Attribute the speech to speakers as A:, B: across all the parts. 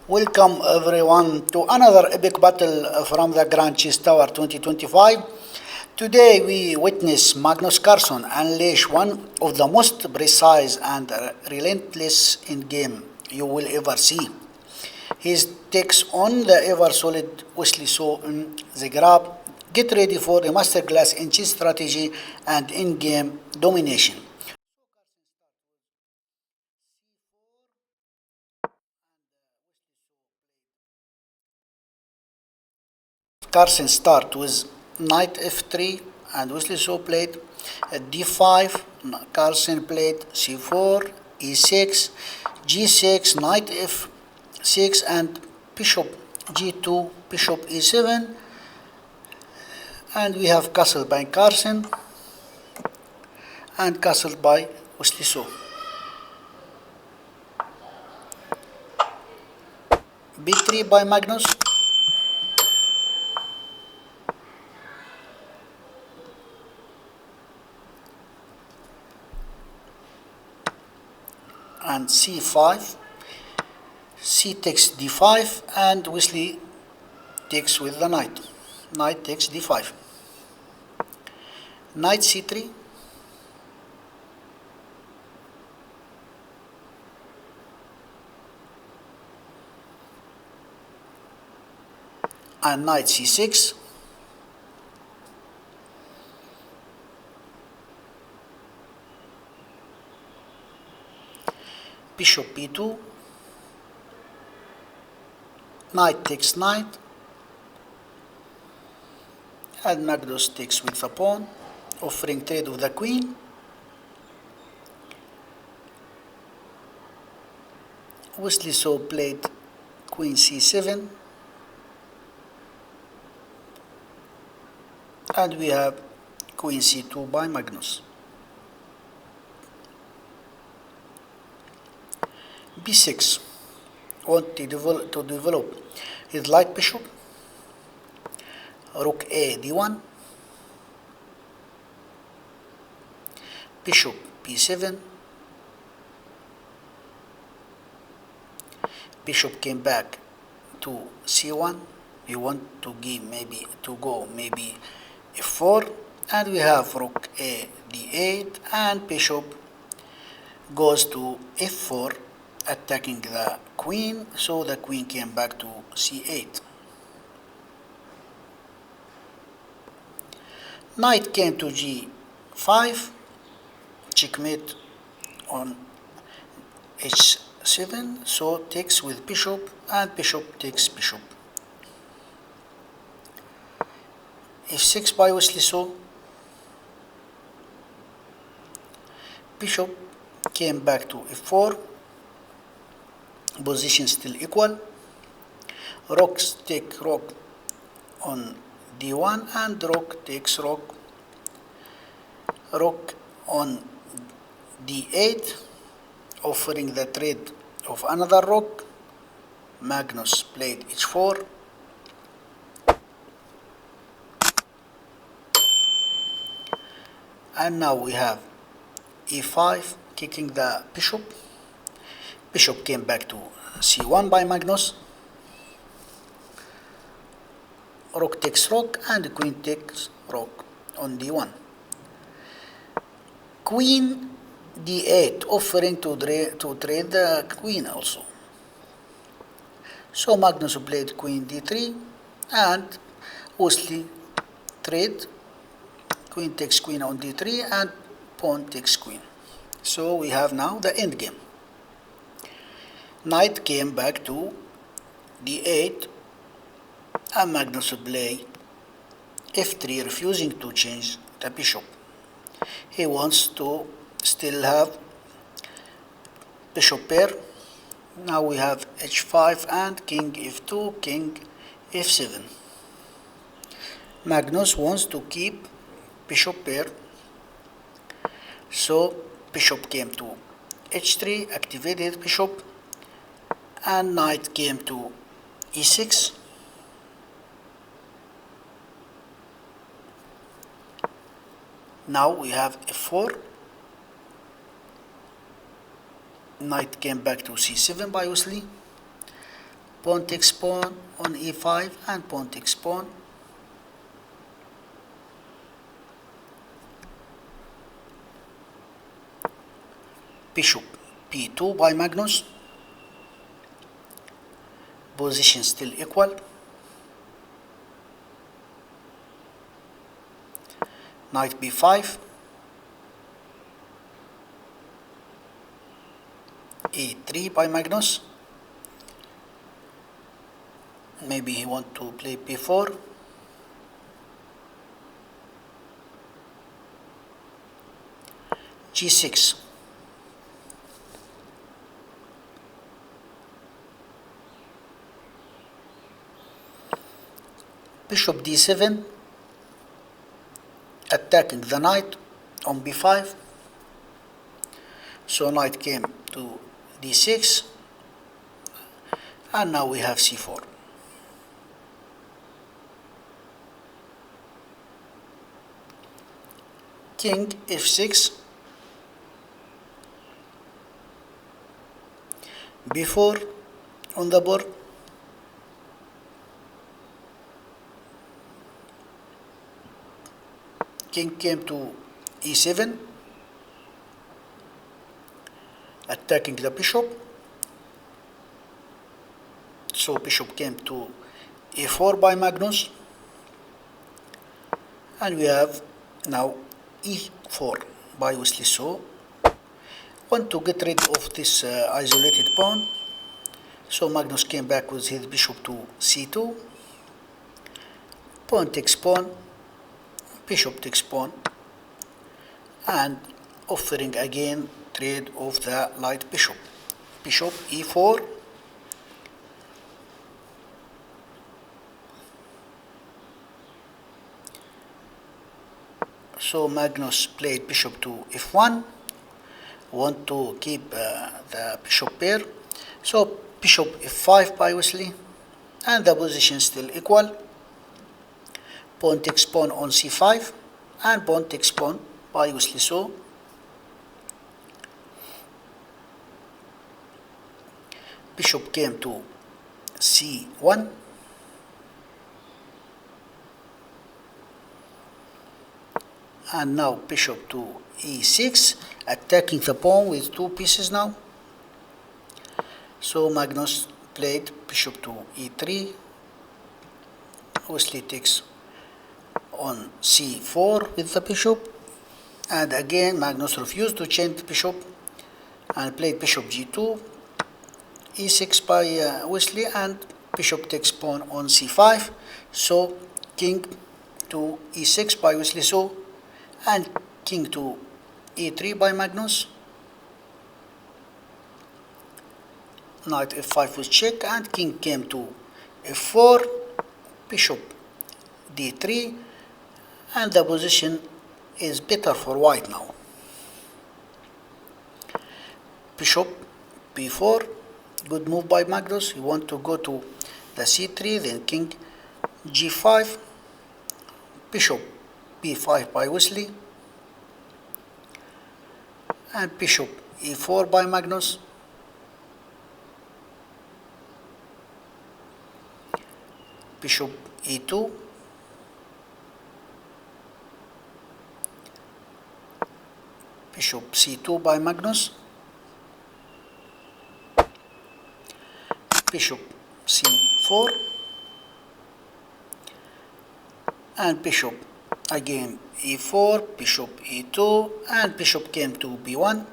A: Welcome everyone to another epic battle from the Grand Chess Tower 2025. Today we witness Magnus Carlsen unleash one of the most precise and relentless endgame you will ever see. He takes on the ever-solid Wesley So in Zagreb. Get ready for a masterclass in chess strategy and in-game domination. Carlsen start with knight f3 and Wesley So played d5. Carlsen played c4, e6, g6, knight f6 and bishop g2, bishop e7, and we have castle by Carlsen and castle by Wesley So. b3 by Magnus. And c5, c takes d5, and Wesley takes with the knight. Knight takes d5. Knight c3, and knight c6, bishop b2, knight takes knight, and Magnus takes with the pawn, offering trade with the queen. Wesley So played queen c7, and we have queen c2 by Magnus. b6, want to develop his light bishop. Rook a d1, bishop b7, bishop came back to c1. We want to go maybe f4, and we have rook a d8, and bishop goes to f4, attacking the queen, so the queen came back to c8. Knight came to g5, checkmate on h7, so takes with bishop, and bishop takes bishop. f6 by Wesley So. Bishop came back to f4, position still equal. Rooks take rook on d1, and rook takes rook. Rook on d8, offering the trade of another rook. Magnus played h4. And now we have e5, kicking the bishop. Bishop came back to c1 by Magnus. Rook takes rook, and queen takes rook on d1. Queen d8, offering to trade the queen also. So Magnus played queen d3, and Wesley trade. Queen takes queen on d3, and pawn takes queen. So we have now the endgame. Knight came back to d8, and Magnus played f3, refusing to change the bishop. He wants to still have bishop pair. Now we have h5 and king f2, king f7. Magnus wants to keep bishop pair, so bishop came to h3, activated bishop, and knight came to e6. Now we have f4. Knight came back to c7 by Wesley. pawn takes pawn on e5 and pawn takes pawn. Bishop b2 by Magnus. Position still equal. Knight b5. e3 by Magnus. Maybe he want to play b4. g6. Bishop d7, attacking the knight on b5. So knight came to d6, and now we have c4. King f6, b4 on the board. King came to e7, attacking the bishop. So bishop came to e4 by Magnus, and we have now e4 by Wesley So. Want to get rid of this isolated pawn, so Magnus came back with his bishop to c2. Pawn takes pawn, bishop takes pawn, and offering again trade of the light bishop. Bishop e4, so Magnus played bishop to f1, want to keep the bishop pair, so bishop f5 by Wesley, and the position still equal. Pawn takes pawn on c5, and pawn takes pawn by Wesley So. Bishop came to c1, and now bishop to e6, attacking the pawn with two pieces now. So Magnus played bishop to e3, Wesley takes on c4 with the bishop, and again Magnus refused to change the bishop and played bishop g2, e6 by Wesley, and bishop takes pawn on c5. So king to e6 by Wesley So, and king to e3 by Magnus. Knight f5 with check, and king came to f4, bishop d3, and the position is better for white now. Bishop b4, good move by Magnus. You want to go to the c3, then king g5, bishop b5 by Wesley, and bishop e4 by Magnus. Bishop e2, bishop c2 by Magnus, bishop c4, and bishop again e4, bishop e2, and bishop came to b1.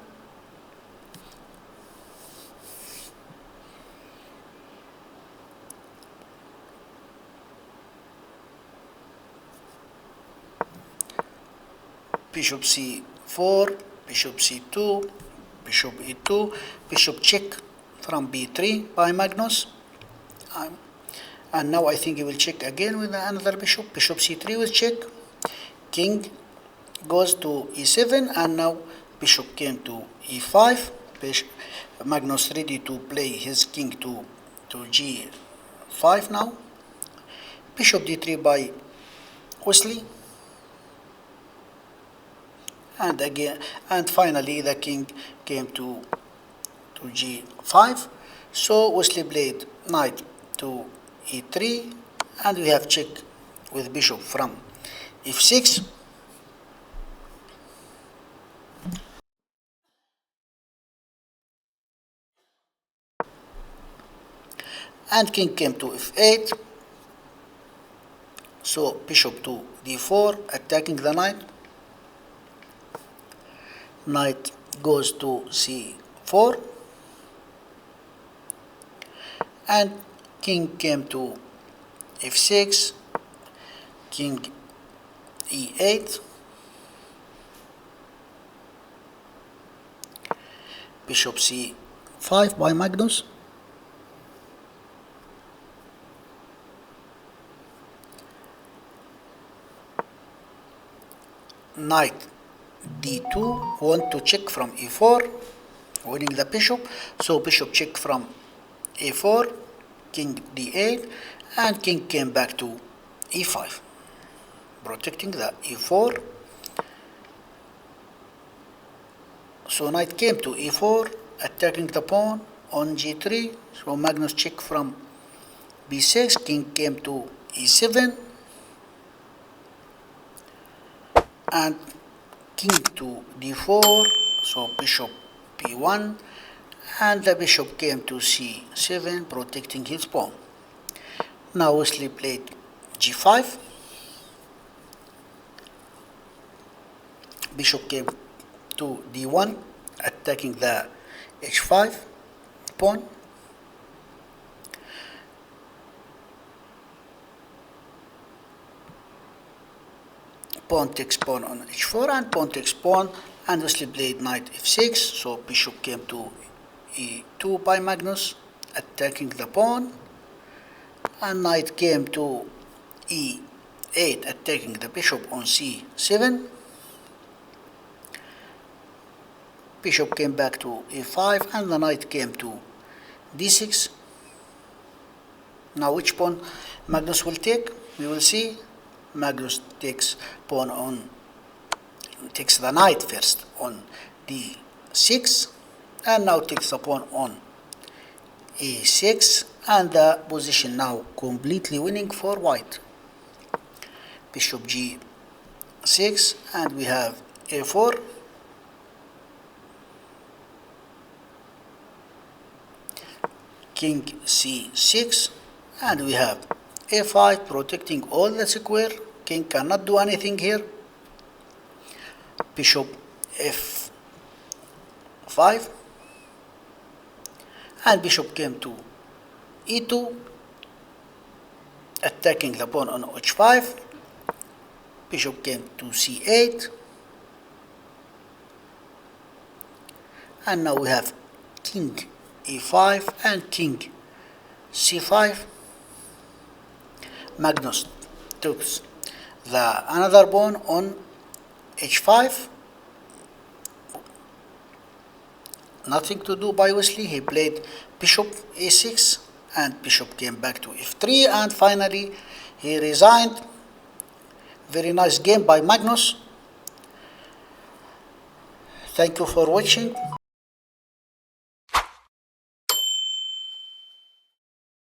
A: Bishop c4, bishop c2, bishop e2, bishop check from b3 by Magnus. And now I think he will check again with another bishop. Bishop c3 will check. King goes to e7, and now bishop came to e5. Magnus ready to play his king to g5 now. Bishop d3 by Wesley. And again, and finally the king came to g5. So Wesley played knight to e3, and we have check with bishop from f6. And king came to f8. So bishop to d4, attacking the knight. Knight goes to c4. And king came to f6. King e8. Bishop c5 by Magnus. Knight d2, want to check from e4, winning the bishop. So bishop check from a4, king d8, and king came back to e5, protecting the e4. So knight came to e4, attacking the pawn on g3. So Magnus check from b6, king came to e7, and king to d4. So bishop b1, and the bishop came to c7, protecting his pawn. Now Wesley played g5. Bishop came to d1, attacking the h5 pawn. Pawn takes pawn on h4, and pawn takes pawn, and Wesley played knight f6. So bishop came to e2 by Magnus, attacking the pawn, and knight came to e8, attacking the bishop on c7. Bishop came back to a5, and the knight came to d6. Now which pawn Magnus will take? We will see. Magnus takes pawn on, takes the knight first on d6, and now takes the pawn on a6, and the position now completely winning for white. Bishop g6, and we have a4. King c6, and we have a5, protecting all the square. King cannot do anything here. Bishop f5, and bishop came to e2, attacking the pawn on h5. Bishop came to c8, and now we have king e5 and king c5. Magnus took the another pawn on h5. Nothing to do by Wesley. He played bishop a6, and bishop came back to f3, and finally he resigned. Very nice game by Magnus. Thank you for watching.